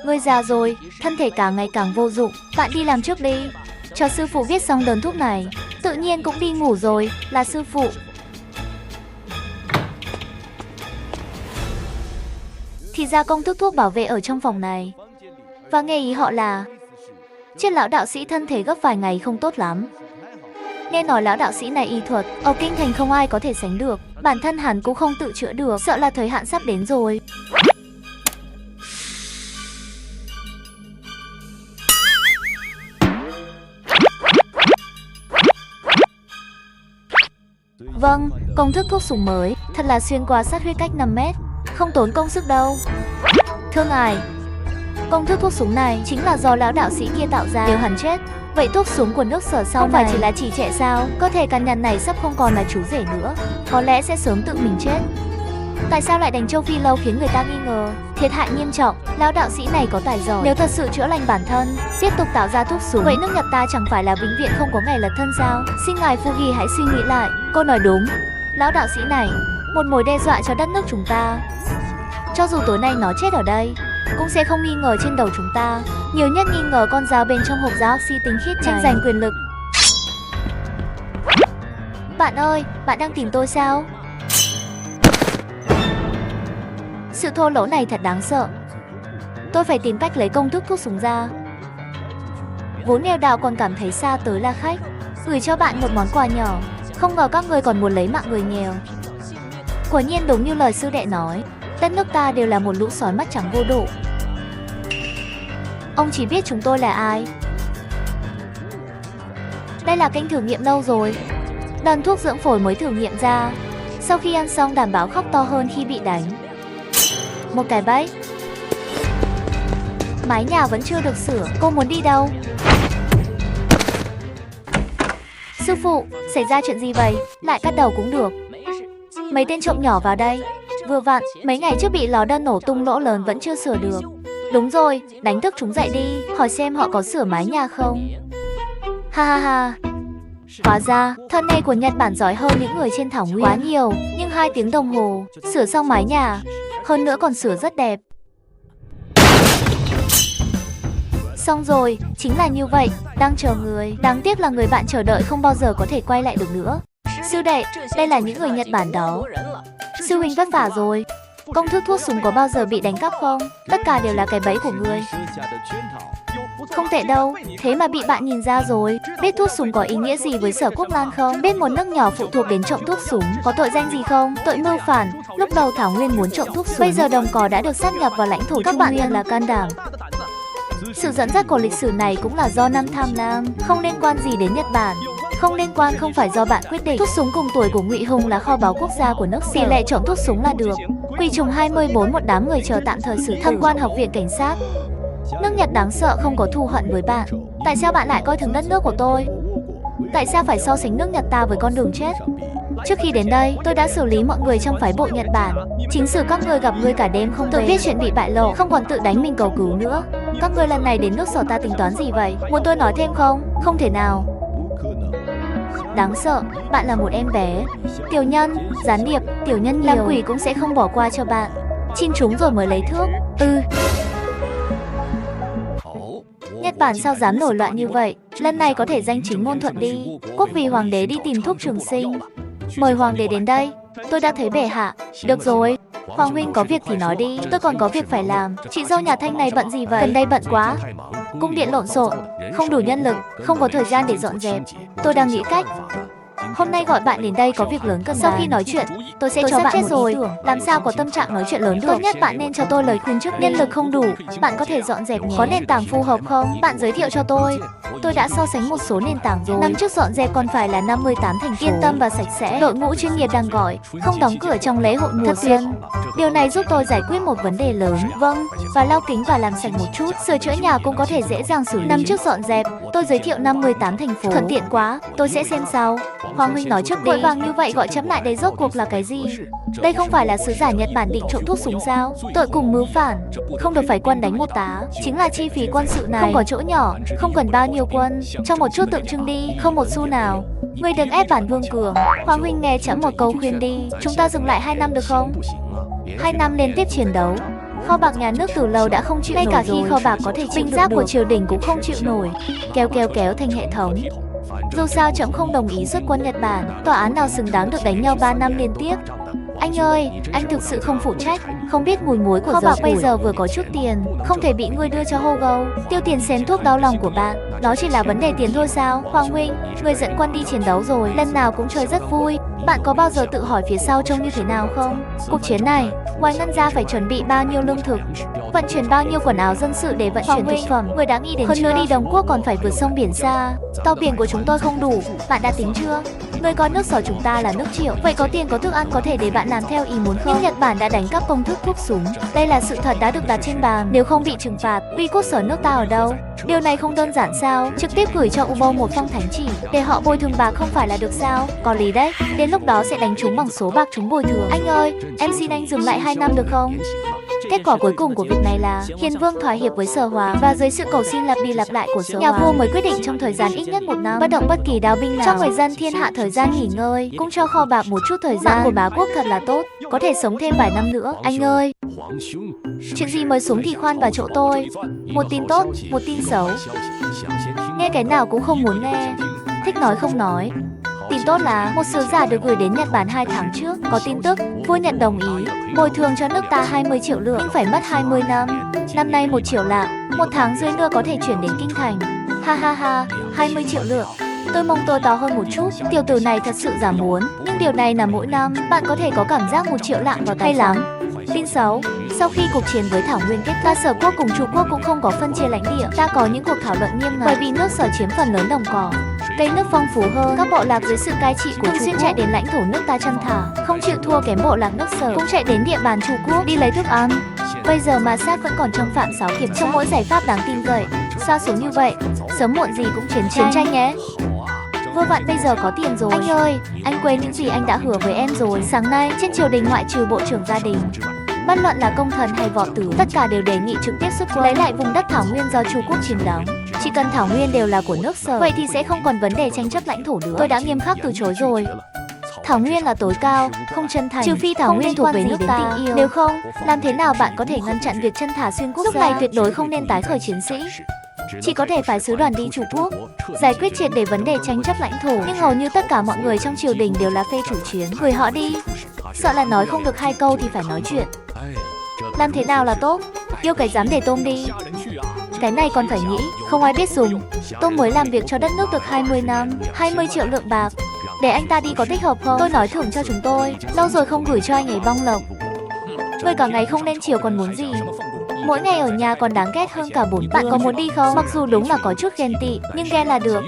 Ngươi già rồi, thân thể càng ngày càng vô dụng. Bạn đi làm trước đi, cho sư phụ viết xong đơn thuốc này. Tự nhiên cũng đi ngủ rồi, là sư phụ. Thì ra công thức thuốc bảo vệ ở trong phòng này. Và nghe ý họ là chết lão đạo sĩ thân thể gấp vài ngày không tốt lắm. Nghe nói lão đạo sĩ này y thuật ở kinh thành không ai có thể sánh được. Bản thân hắn cũng không tự chữa được, sợ là thời hạn sắp đến rồi. Vâng, công thức thuốc súng mới, thật là xuyên qua sát huyết cách 5 mét. Không tốn công sức đâu. Thưa ngài, công thức thuốc súng này chính là do lão đạo sĩ kia tạo ra. Nếu hắn chết, vậy thuốc súng của nước Sở sau không phải chỉ là trì trệ sao? Cơ thể cằn nhằn này sắp không còn là chú rể nữa, có lẽ sẽ sớm tự mình chết. Tại sao lại đánh châu Phi lâu khiến người ta nghi ngờ? Thiệt hại nghiêm trọng, lão đạo sĩ này có tài giỏi. Nếu thật sự chữa lành bản thân, tiếp tục tạo ra thuốc súng, vậy nước Nhật ta chẳng phải là vĩnh viễn không có ngày lật thân sao? Xin ngài Fugi hãy suy nghĩ lại. Cô nói đúng. Lão đạo sĩ này, một mối đe dọa cho đất nước chúng ta. Cho dù tối nay nó chết ở đây, cũng sẽ không nghi ngờ trên đầu chúng ta. Nhiều nhất nghi ngờ con dao bên trong hộp dao oxy tinh khiết tranh giành quyền lực. Bạn ơi, bạn đang tìm tôi sao? Sự thô lỗ này thật đáng sợ. Tôi phải tìm cách lấy công thức thuốc súng ra. Vốn nghèo đào còn cảm thấy xa tới là khách. Gửi cho bạn một món quà nhỏ. Không ngờ các ngươi còn muốn lấy mạng người nghèo. Quả nhiên đúng như lời sư đệ nói, đất nước ta đều là một lũ sói mắt trắng vô độ. Ông chỉ biết chúng tôi là ai. Đây là kênh thử nghiệm lâu rồi. Lần thuốc dưỡng phổi mới thử nghiệm ra. Sau khi ăn xong đảm bảo khóc to hơn khi bị đánh. Một cái bẫy. Mái nhà vẫn chưa được sửa. Cô muốn đi đâu? Sư phụ, xảy ra chuyện gì vậy? Lại cắt đầu cũng được. Mấy tên trộm nhỏ vào đây. Vừa vặn, mấy ngày trước bị lò đơn nổ tung lỗ lớn vẫn chưa sửa được. Đúng rồi, đánh thức chúng dậy đi. Hỏi xem họ có sửa mái nhà không. Ha ha ha. Hóa ra, thân này của Nhật Bản giỏi hơn những người trên thảo nguyên quá nhiều. Nhưng 2 tiếng đồng hồ, sửa xong mái nhà. Hơn nữa còn sửa rất đẹp. Xong rồi, chính là như vậy, đang chờ người. Đáng tiếc là người bạn chờ đợi không bao giờ có thể quay lại được nữa. Sư đệ, đây là những người Nhật Bản đó. Sư huynh vất vả rồi. Công thức thuốc súng có bao giờ bị đánh cắp không? Tất cả đều là cái bẫy của người. Không tệ đâu, thế mà bị bạn nhìn ra rồi. Biết thuốc súng có ý nghĩa gì với Sở Quốc Lan không? Biết một nước nhỏ phụ thuộc đến trộm thuốc súng có tội danh gì không? Tội mưu phản. Lúc đầu Thảo Nguyên muốn trộm thuốc súng, bây giờ Đồng Cỏ đã được sát nhập vào lãnh thổ Trung Nguyên. Các bạn thật là can đảm. Sự dẫn dắt của lịch sử này cũng là do năm tham lam, không liên quan gì đến Nhật Bản. Không liên quan không phải do bạn quyết định. Thuốc súng cùng tuổi của Ngụy Hùng là kho báu quốc gia của nước Sở. Tỷ lệ trộm thuốc súng là được. Quy trùng 24 một đám người chờ tạm thời xử tham quan học viện cảnh sát. Nước Nhật đáng sợ không có thù hận với bạn. Tại sao bạn lại coi thường đất nước của tôi? Tại sao phải so sánh nước Nhật ta với con đường chết? Trước khi đến đây, tôi đã xử lý mọi người trong phái bộ Nhật Bản. Chính sử các ngươi gặp ngươi cả đêm không về. Tôi biết chuyện bị bại lộ, không còn tự đánh mình cầu cứu nữa. Các ngươi lần này đến nước Sở ta tính toán gì vậy? Muốn tôi nói thêm không? Không thể nào. Đáng sợ, bạn là một em bé. Tiểu nhân, gián điệp, tiểu nhân làm quỷ cũng sẽ không bỏ qua cho bạn. Chin chúng rồi mới lấy thước. Nhật Bản sao dám nổi loạn như vậy? Lần này có thể danh chính ngôn thuận đi. Quốc vì hoàng đế đi tìm thuốc trường sinh. Mời hoàng đế đến đây. Tôi đã thấy bệ hạ. Được rồi, Hoàng huynh có việc thì nói đi. Tôi còn có việc phải làm. Chị dâu nhà Thanh này bận gì vậy? Gần đây bận quá. Cung điện lộn xộn, không đủ nhân lực, không có thời gian để dọn dẹp. Tôi đang nghĩ cách. Hôm nay gọi bạn đến đây có việc lớn cần. Sau khi nói chuyện, tôi sẽ cho bạn một ý tưởng. Làm sao có tâm trạng nói chuyện lớn được? Tốt nhất bạn nên cho tôi lời khuyên trước. Nhân lực không đủ, bạn có thể dọn dẹp nhé. Có nền tảng phù hợp không? Bạn giới thiệu cho tôi. Tôi đã so sánh một số nền tảng rồi. Năm trước dọn dẹp còn phải là 58 thành phố. Yên tâm và sạch sẽ. Đội ngũ chuyên nghiệp đang gọi, không đóng cửa trong lễ hội mùa xuân. Điều này giúp tôi giải quyết một vấn đề lớn. Vâng, và lau kính và làm sạch một chút. Sửa chữa nhà cũng có thể dễ dàng xử lý. Năm trước dọn dẹp, tôi giới thiệu 58 thành phố. Thuận tiện quá, tôi sẽ xem sau. Hoàng huynh nói trước đi. Vội vàng như vậy gọi chấm lại đây rốt cuộc là cái gì? Đây không phải là sứ giả Nhật Bản định trộm thuốc súng sao? Tội cùng mưu phản, không được phái quân đánh một tá. Chính là chi phí quân sự này. Không có chỗ nhỏ, không cần bao nhiêu quân. Cho một chút tượng trưng đi, không một xu nào. Ngươi đừng ép bản vương cường. Hoàng huynh nghe chấm một câu khuyên đi. Chúng ta dừng lại 2 năm được không? 2 năm liên tiếp chiến đấu. Kho bạc nhà nước từ lâu đã không chịu nổi. Ngay cả khi kho bạc có thể chịu binh giáp của triều đình cũng không chịu nổi. Kéo thành hệ thống. Dù sao trẫm không đồng ý xuất quân Nhật Bản. Tòa án nào xứng đáng được đánh nhau 3 năm liên tiếp? Anh ơi, anh thực sự không phụ trách, không biết mùi muối của kho bạc bây giờ vừa có chút tiền, không thể bị ngươi đưa cho Hugo tiêu tiền xén thuốc đau lòng của bạn. Nó chỉ là vấn đề tiền thôi sao? Hoàng huynh, người dẫn quân đi chiến đấu rồi, lần nào cũng chơi rất vui. Bạn có bao giờ tự hỏi phía sau trông như thế nào không? Cuộc chiến này, ngoài ngân ra phải chuẩn bị bao nhiêu lương thực, vận chuyển bao nhiêu quần áo dân sự để vận chuyển thực phẩm. Người đã nghĩ đến hơn nữa đi Đồng Quốc còn phải vượt sông biển xa. Tàu biển của chúng tôi không đủ, bạn đã tính chưa? Ngươi coi nước Sở chúng ta là nước Triệu, vậy có tiền có thức ăn có thể để bạn làm theo ý muốn không? Nhưng Nhật Bản đã đánh cắp công thức thuốc súng. Đây là sự thật đã được đặt trên bàn. Nếu không bị trừng phạt, uy quốc Sở nước ta ở đâu? Điều này không đơn giản sao? Trực tiếp gửi cho UBO một phong thánh chỉ để họ bồi thường bạc không phải là được sao? Có lý đấy. Đến lúc đó sẽ đánh chúng bằng số bạc chúng bồi thường. Anh ơi, em xin anh dừng lại 2 năm được không? Kết quả cuối cùng của việc này là Hiền Vương thỏa hiệp với Sở Hoàng và dưới sự cầu xin lặp đi lặp lại của Sở Hoàng, nhà vua mới quyết định trong thời gian ít nhất 1 năm bất động bất kỳ đao binh nào, cho người dân thiên hạ thời gian nghỉ ngơi, cũng cho kho bạc một chút thời gian. Bạn của bá quốc thật là tốt, có thể sống thêm vài năm nữa. Anh ơi, chuyện gì mới súng thì khoan vào chỗ tôi. Một tin tốt, một tin xấu. Nghe cái nào cũng không muốn nghe, thích nói không nói. Tin tốt là một sứ giả được gửi đến Nhật Bản 2 tháng trước có tin tức vua Nhật đồng ý bồi thường cho nước ta 20 triệu lượng, nhưng phải mất 20 năm. Năm nay 1 triệu lạng, 1 tháng rưỡi nữa có thể chuyển đến kinh thành. Ha ha ha, 20 triệu lượng. Tôi mong tôi to hơn một chút. Tiểu tử này thật sự giả muốn, nhưng điều này là mỗi năm bạn có thể có cảm giác 1 triệu lạng vào tay lắm. Tin xấu, sau khi cuộc chiến với Thảo Nguyên kết thúc, Sở quốc cùng Chu quốc cũng không có phân chia lãnh địa. Ta có những cuộc thảo luận nghiêm ngặt bởi vì nước Sở chiếm phần lớn đồng cỏ, cây nước phong phú hơn. Các bộ lạc dưới sự cai trị của Chu xuyên chạy đến lãnh thổ nước ta chân thả, không chịu thua kém bộ lạc nước Sở, cũng chạy đến địa bàn Chu quốc đi lấy thức ăn. Bây giờ mà sát vẫn còn trong phạm 6 kiểm soát. Mỗi giải pháp đáng tin cậy, xa số như vậy, sớm muộn gì cũng chiến tranh nhé. Vua Vạn bây giờ có tiền rồi. Anh ơi, anh quên những gì anh đã hứa với em rồi. Sáng nay trên triều đình ngoại trừ bộ trưởng gia đình, bất luận là công thần hay võ tử, tất cả đều đề nghị trực tiếp xuất quân lấy lại vùng đất Thảo Nguyên do Chu quốc chiếm đóng. Chỉ cần Thảo Nguyên đều là của nước Sở, vậy thì sẽ không còn vấn đề tranh chấp lãnh thổ nữa. Tôi đã nghiêm khắc từ chối rồi. Thảo Nguyên là tối cao, không chân thành, trừ phi Thảo Nguyên thuộc về nước ta. Nếu không, làm thế nào bạn có thể ngăn chặn việc chân thả xuyên quốc gia? Lúc này tuyệt đối không nên tái khởi chiến sĩ. Chỉ có thể phái sứ đoàn đi Chu quốc, giải quyết triệt để vấn đề tranh chấp lãnh thổ. Nhưng hầu như tất cả mọi người trong triều đình đều là phê chủ chiến. Gửi họ đi, sợ là nói không được 2 câu thì phải nói chuyện. Làm thế nào là tốt? Yêu cái dám để tôm đi. Cái này còn phải nghĩ, không ai biết dùng. Tôm mới làm việc cho đất nước được 20 năm, 20 triệu lượng bạc. Để anh ta đi có thích hợp không? Tôi nói thưởng cho chúng tôi. Lâu rồi không gửi cho anh ấy bong lộc. Người cả ngày không lên chiều còn muốn gì? Mỗi ngày ở nhà còn đáng ghét hơn cả 4. Bạn có muốn đi không? Mặc dù đúng là có chút ghen tị, nhưng ghen là được.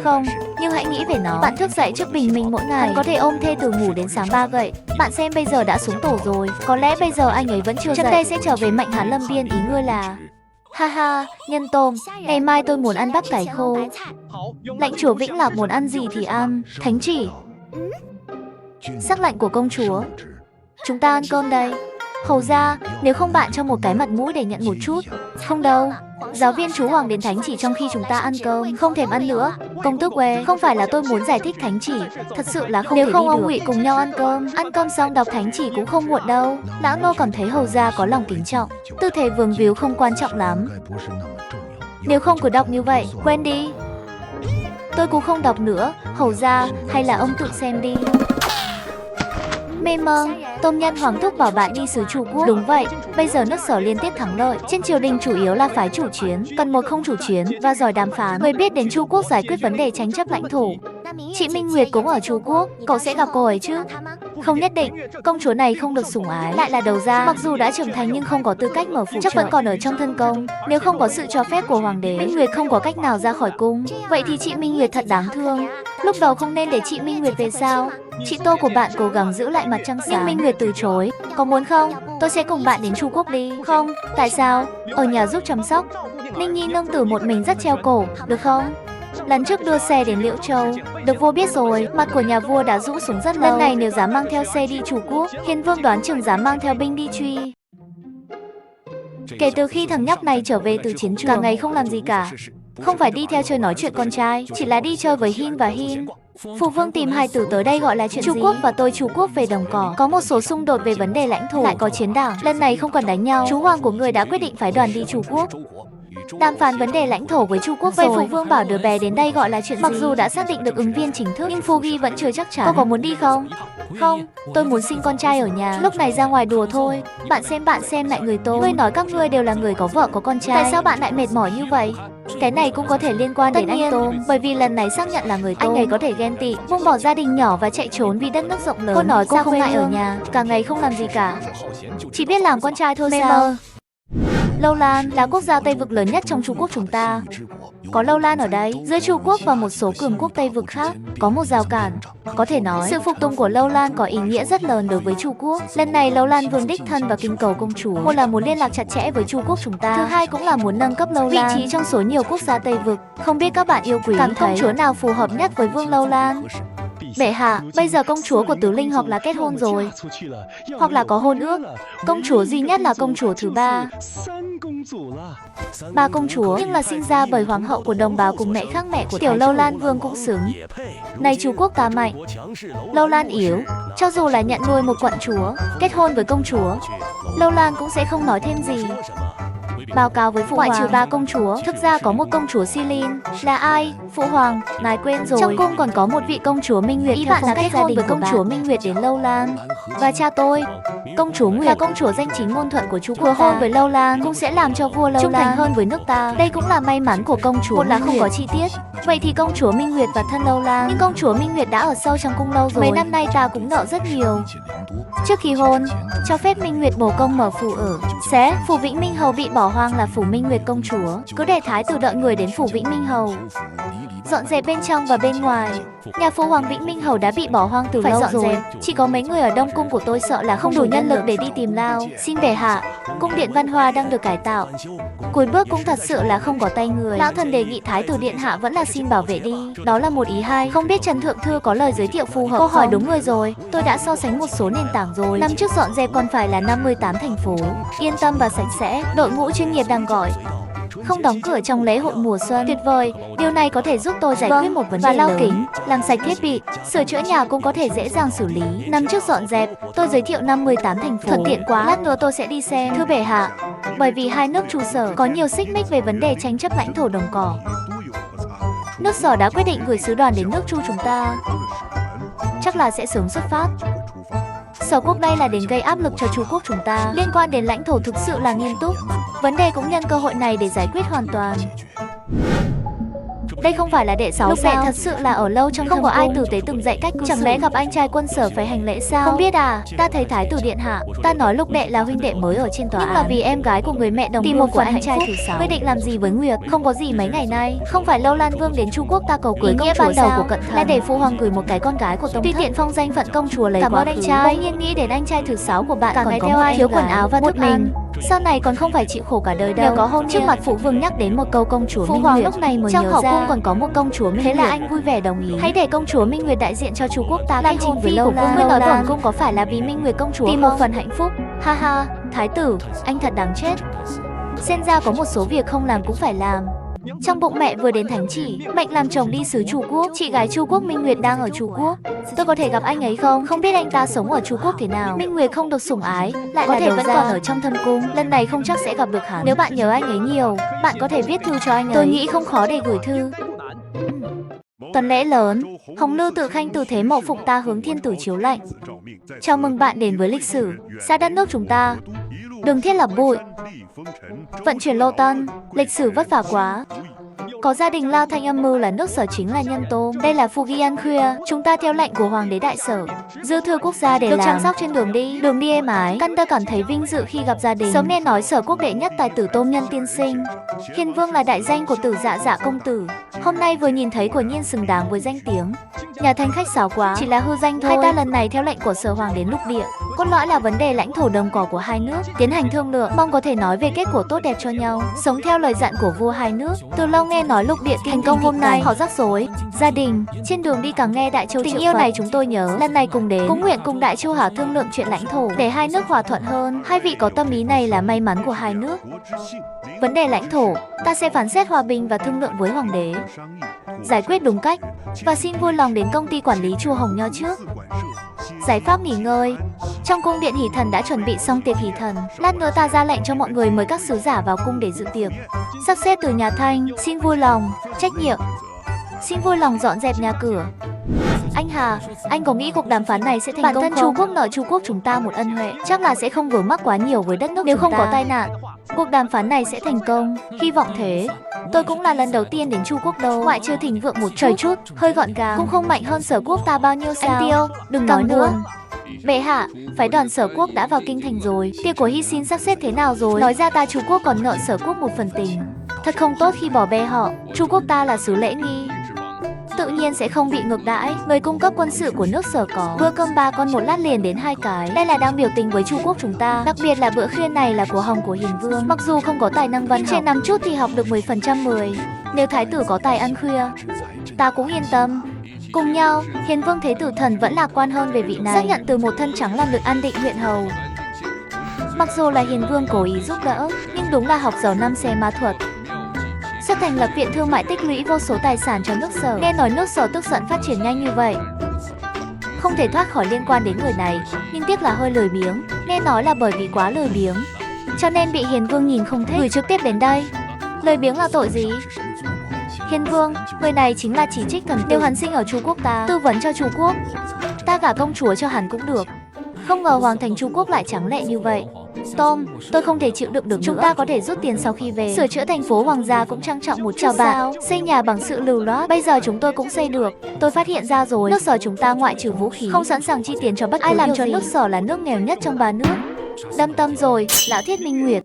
Không, nhưng hãy nghĩ về nó. Bạn thức dậy trước bình minh mỗi ngày, có thể ôm thê từ ngủ đến sáng 3 gậy. Bạn xem bây giờ đã xuống tổ rồi. Có lẽ bây giờ anh ấy vẫn chưa dậy. Chân đây sẽ trở về Mạnh Hán Lâm Biên. Ý ngươi là... Ha ha, nhân tôm, ngày mai tôi muốn ăn bắp cải khô. Lãnh chúa Vĩnh Lạc muốn ăn gì thì ăn. Thánh chỉ. Sắc lệnh của công chúa. Chúng ta ăn cơm đây. Hầu ra, nếu không bạn cho một cái mặt mũi để nhận một chút. Không đâu, giáo viên chú Hoàng đến thánh chỉ trong khi chúng ta ăn cơm, không thèm ăn nữa. Công tước quê, không phải là tôi muốn giải thích thánh chỉ, thật sự là không. Nếu không ông Ngụy cùng nhau ăn cơm xong đọc thánh chỉ cũng không muộn đâu. Lão nô cảm thấy hầu ra có lòng kính trọng, tư thế vương víu không quan trọng lắm. Nếu không cứ đọc như vậy, quên đi. Tôi cũng không đọc nữa, hầu ra, hay là ông tự xem đi. Mê mơ, Tôm Nhân Hoàng thúc bảo bạn đi xứ Chu quốc. Đúng vậy, bây giờ nước Sở liên tiếp thắng lợi. Trên triều đình chủ yếu là phái chủ chiến, cần một không chủ chiến và giỏi đàm phán, người biết đến Chu quốc giải quyết vấn đề tranh chấp lãnh thổ. Chị Minh Nguyệt cũng ở Chu quốc, cậu sẽ gặp cô ấy chứ? Không nhất định, công chúa này không được sủng ái, lại là đầu gia, mặc dù đã trưởng thành nhưng không có tư cách mở phủ, chắc vẫn còn ở trong thân công. Nếu không có sự cho phép của hoàng đế, Minh Nguyệt không có cách nào ra khỏi cung. Vậy thì chị Minh Nguyệt thật đáng thương. Lúc đầu không nên để chị Minh Nguyệt về sao? Chị Tô của bạn cố gắng giữ lại mặt trăng sáng, nhưng Minh Nguyệt từ chối. Có muốn không? Tôi sẽ cùng bạn đến Chu quốc đi. Không, tại sao? Ở nhà giúp chăm sóc. Ninh Nhi nương tử một mình rất treo cổ, được không? Lần trước đưa xe đến Liễu Châu, được vua biết rồi, mặt của nhà vua đã rũ xuống rất lâu. Lần này nếu dám mang theo xe đi Chu quốc, Hiền Vương đoán chừng dám mang theo binh đi truy. Kể từ khi thằng nhóc này trở về từ chiến trường, cả ngày không làm gì cả. Không phải đi theo chơi nói chuyện con trai, chỉ là đi chơi với Hin và Hin. Phụ vương tìm hài tử tới đây gọi là chuyện Chu quốc và tôi Chu quốc về đồng cỏ. Có một số xung đột về vấn đề lãnh thổ, lại có chiến đảng. Lần này không cần đánh nhau, chú hoàng của người đã quyết định phái đoàn đi Chu quốc đàm phán vấn đề lãnh thổ với Chu quốc. Vậy phụ vương bảo đứa bé đến đây gọi là chuyện gì? Mặc dù đã xác định được ứng viên chính thức, nhưng Phu vẫn chưa chắc chắn. Cô có muốn đi không? Không, tôi muốn sinh con trai ở nhà. Lúc này ra ngoài đùa thôi. Bạn xem lại người tôi. Ngươi nói các ngươi đều là người có vợ có con trai. Tại sao bạn lại mệt mỏi như vậy? Cái này cũng có thể liên quan đến anh Tôm, bởi vì lần này xác nhận là người Tôm. Anh ấy có thể ghen tị, buông bỏ gia đình nhỏ và chạy trốn vì đất nước rộng lớn. Cô nói cô không ngại ở nhà, cả ngày không làm gì cả, chỉ biết làm con trai thôi sao? Lâu Lan là quốc gia Tây vực lớn nhất trong Trung Quốc chúng ta. Có Lâu Lan ở đây, giữa Chu Quốc và một số cường quốc Tây vực khác, có một rào cản. Có thể nói, sự phục tùng của Lâu Lan có ý nghĩa rất lớn đối với Chu Quốc. Lần này Lâu Lan Vương đích thân và kinh cầu công chúa. Một là muốn liên lạc chặt chẽ với Chu Quốc chúng ta. Thứ hai cũng là muốn nâng cấp Lâu Lan vị trí trong số nhiều quốc gia Tây vực. Không biết các bạn yêu quý cảm công chúa nào phù hợp nhất với Vương Lâu Lan? Bệ hạ, bây giờ công chúa của Tứ Linh hoặc là kết hôn rồi, hoặc là có hôn ước. Công chúa duy nhất là công chúa thứ ba. Ba công chúa, nhưng là sinh ra bởi hoàng hậu của đồng bào cùng mẹ khác mẹ của Tiểu Lâu Lan Vương cũng xứng. Này Chu Quốc ta mạnh, Lâu Lan yếu. Cho dù là nhận nuôi một quận chúa, kết hôn với công chúa, Lâu Lan cũng sẽ không nói thêm gì. Báo cáo với phụ hoàng, ngoại trừ ba công chúa, thực ra có một công chúa Silin. Là ai? Phụ hoàng, ngài quên rồi. Trong cung còn có một vị công chúa Minh Nguyệt. Ý bạn là kết hôn với công chúa Minh Nguyệt đến Lâu Lan. Và cha tôi, công chúa Nguyệt, là công chúa danh chính ngôn thuận của Chu Quốc, hôn với Lâu Lan cũng sẽ làm cho vua Lâu Lan trung thành hơn với nước ta. Đây cũng là may mắn của công chúa. Một là không có chi tiết. Vậy thì công chúa Minh Nguyệt và thân Lâu Lan. Nhưng công chúa Minh Nguyệt đã ở sâu trong cung lâu rồi. Mấy năm nay ta cũng nợ rất nhiều. Trước khi hôn, cho phép Minh Nguyệt bổ công mở phủ ở. Phủ Vĩnh Minh Hầu bị bỏ hoang là phủ Minh Nguyệt công chúa. Cứ để thái tử đợi người đến phủ Vĩnh Minh Hầu, dọn dẹp bên trong và bên ngoài. Nhà phụ hoàng Vĩnh Minh Hầu đã bị bỏ hoang từ lâu rồi. Chỉ có mấy người ở Đông Cung của tôi sợ là không đủ nhân lực để đi tìm lao. Xin bệ hạ, cung điện Văn Hoa đang được cải tạo. Cuối bước cũng thật sự là không có tay người. Lão thần đề nghị thái tử điện hạ vẫn là xin bảo vệ đi. Đó là một ý hay. Không biết Trần Thượng Thư có lời giới thiệu phù hợp. Câu hỏi đúng người rồi. Tôi đã so sánh một số nền tảng rồi. Năm trước dọn dẹp còn phải là 58 thành phố. Yên tâm và sạch sẽ. Đội ngũ chuyên nghiệp đang gọi. Không đóng cửa trong lễ hội mùa xuân. Tuyệt vời, điều này có thể giúp tôi giải quyết một vấn đề lớn. Lau kính, làm sạch thiết bị, sửa chữa nhà cũng có thể dễ dàng xử lý. Năm trước dọn dẹp, tôi giới thiệu 58 thành phố. Thuận tiện quá, lát nữa tôi sẽ đi xem. Thưa bệ hạ, bởi vì hai nước Chu Sở có nhiều xích mích về vấn đề tranh chấp lãnh thổ đồng cỏ. Nước Sở đã quyết định gửi sứ đoàn đến nước Chu chúng ta. Chắc là sẽ sớm xuất phát. Sở quốc đây là đến gây áp lực cho Chu Quốc chúng ta. Liên quan đến lãnh thổ thực sự là nghiêm túc. Vấn đề cũng nhân cơ hội này để giải quyết hoàn toàn. Đây không phải là đệ sáu sao? Lúc đệ thật sự là ở lâu trong không có ai tử tế từng dạy cách cư xử. Chẳng lẽ gặp anh trai quân Sở phải hành lễ sao? Không biết à, ta thấy thái tử điện hạ. Ta nói lúc đệ là huynh đệ mới ở trên tòa án. Nhưng là vì em gái của người mẹ đồng tìm một của anh trai thứ sáu. Quyết định làm gì với Nguyệt? Không có gì mấy ngày nay. Không phải Lâu Lan Vương đến Chu Quốc ta cầu cưới công chúa ban đầu của cận thần là để phụ hoàng gửi một cái con gái của tông thất. Tùy tiện phong danh phận công chúa lấy quá khứ. Anh trai bỗng nhiên nghĩ đến anh trai thứ sáu của bạn còn có một thiếu quần áo và thức ăn. Sau này còn không phải chịu khổ cả đời đâu. Nếu có hôn trước mặt phụ vương nhắc đến một câu công chúa Minh Nguyệt, lúc này mới nhớ ra trong hậu cung còn có một công chúa Minh Nguyệt. Thế là anh vui vẻ đồng ý. Hãy để công chúa Minh Nguyệt đại diện cho Chu Quốc ta làm chính phi của vương. Ngươi nói bổn cung có phải là vì Minh Nguyệt công chúa tìm một phần hạnh phúc? Ha ha, thái tử, anh thật đáng chết. Xem ra có một số việc không làm cũng phải làm. Trong bụng mẹ vừa đến thánh chỉ, mệnh làm chồng đi xứ Chu Quốc. Chị gái Chu Quốc Minh Nguyệt đang ở Chu Quốc. Tôi có thể gặp anh ấy không? Không biết anh ta sống ở Chu Quốc thế nào. Minh Nguyệt không được sủng ái, lại có thể vẫn còn ở trong thâm cung. Lần này không chắc sẽ gặp được hắn. Nếu bạn nhớ anh ấy nhiều, bạn có thể viết thư cho anh ấy. Tôi nghĩ không khó để gửi thư. Tuần lễ lớn, Hồng Lưu Tự Khanh từ thế mậu phụng ta hướng thiên tử chiếu lệnh. Chào mừng bạn đến với lịch sử, xa đất nước chúng ta. Đường thiết lập bụi, vận chuyển lô tân, lịch sử vất vả quá. Có gia đình Lao Thanh âm mưu là nước Sở chính là nhân tôm. Đây là Phu Ghi ăn khuya, chúng ta theo lệnh của Hoàng đế Đại Sở. Dư thư quốc gia để được chăm sóc trên đường đi êm ái. Căn ta cảm thấy vinh dự khi gặp gia đình. Sớm nghe nói Sở quốc đệ nhất tài tử Tôm Nhân tiên sinh. Hiền Vương là đại danh của Tử Dạ Dạ công tử. Hôm nay vừa nhìn thấy quả nhiên xứng đáng với danh tiếng. Nhà Thanh khách sáo quá, chỉ là hư danh thôi. Hai ta lần này theo lệnh của Sở Hoàng đến lục địa. Cốt lõi là vấn đề lãnh thổ đồng cỏ của hai nước, tiến hành thương lượng, mong có thể nói về kết quả tốt đẹp cho nhau, sống theo lời dặn của vua hai nước. Từ lâu nghe nói lục địa thành công, hôm nay họ rắc rối. Gia đình trên đường đi càng nghe Đại Châu tình yêu này chúng tôi nhớ. Lần này cùng đến, cũng nguyện cùng Đại Châu Hảo thương lượng chuyện lãnh thổ để hai nước hòa thuận hơn. Hai vị có tâm ý này là may mắn của hai nước. Vấn đề lãnh thổ, ta sẽ phán xét hòa bình và thương lượng với hoàng đế, giải quyết đúng cách và xin vui lòng đến công ty quản lý chùa Hồng Nho trước. Giải pháp nghỉ ngơi. Trong cung điện Hỷ Thần đã chuẩn bị xong tiệc hỷ thần. Lát nữa ta ra lệnh cho mọi người mời các sứ giả vào cung để dự tiệc. Sắp xếp từ nhà Thanh, xin vui lòng, trách nhiệm. Xin vui lòng dọn dẹp nhà cửa. Anh Hà, anh có nghĩ cuộc đàm phán này sẽ thành công không? Bản thân Chu Quốc nợ Chu Quốc chúng ta một ân huệ, chắc là sẽ không vướng mắc quá nhiều với đất nước nếu không có tai nạn. Cuộc đàm phán này sẽ thành công, hy vọng thế. Tôi cũng là lần đầu tiên đến Chu Quốc đâu, ngoại trừ thịnh vượng một chút, hơi gọn gàng, cũng không mạnh hơn Sở Quốc ta bao nhiêu sao. Anh Tiêu, đừng nói nữa. Bệ hạ, phái đoàn Sở Quốc đã vào kinh thành rồi. Tiệc của Hy Xin sắp xếp thế nào rồi? Nói ra ta Chu Quốc còn nợ Sở Quốc một phần tình. Thật không tốt khi bỏ bê họ. Trung Quốc ta là xứ lễ nghi, tự nhiên sẽ không bị ngược đãi. Người cung cấp quân sự của nước Sở có bữa cơm 3 con một lát liền đến 2 cái. Đây là đang biểu tình với Trung Quốc chúng ta. Đặc biệt là bữa khuya này là của Hồng của Hiền Vương. Mặc dù không có tài năng văn trên 5 chút thì học được 10% 10. Nếu thái tử có tài ăn khuya, ta cũng yên tâm. Cùng nhau, Hiền Vương Thế Tử Thần vẫn lạc quan hơn về vị này, xác nhận từ một thân trắng làm được An Định huyện hầu. Mặc dù là Hiền Vương cố ý giúp đỡ, nhưng đúng là học giỏi 5 xe ma thuật. Sẽ thành lập viện thương mại tích lũy vô số tài sản cho nước Sở. Nghe nói nước Sở tức giận phát triển nhanh như vậy, không thể thoát khỏi liên quan đến người này, nhưng tiếc là hơi lười biếng. Nghe nói là bởi vì quá lười biếng, cho nên bị Hiền Vương nhìn không thích, gửi trực tiếp đến đây. Lười biếng là tội gì? Hiền Vương, người này chính là chỉ trích thần. Nếu hắn sinh ở Trung Quốc ta tư vấn cho Trung Quốc, ta gả công chúa cho hắn cũng được. Không ngờ hoàng thành Trung Quốc lại trắng lệ như vậy. Tom, tôi không thể chịu đựng được Chúng ta có thể rút tiền sau khi về. Sửa chữa thành phố hoàng gia cũng trang trọng một chút sao? Xây nhà bằng sự lưu loát. Bây giờ chúng tôi cũng xây được. Tôi phát hiện ra rồi, nước Sở chúng ta ngoại trừ vũ khí, không sẵn sàng chi tiền cho bất cứ ai làm cho nước Sở là nước nghèo nhất trong 3 nước. Đâm tâm rồi, lão Thiết Minh Nguyệt.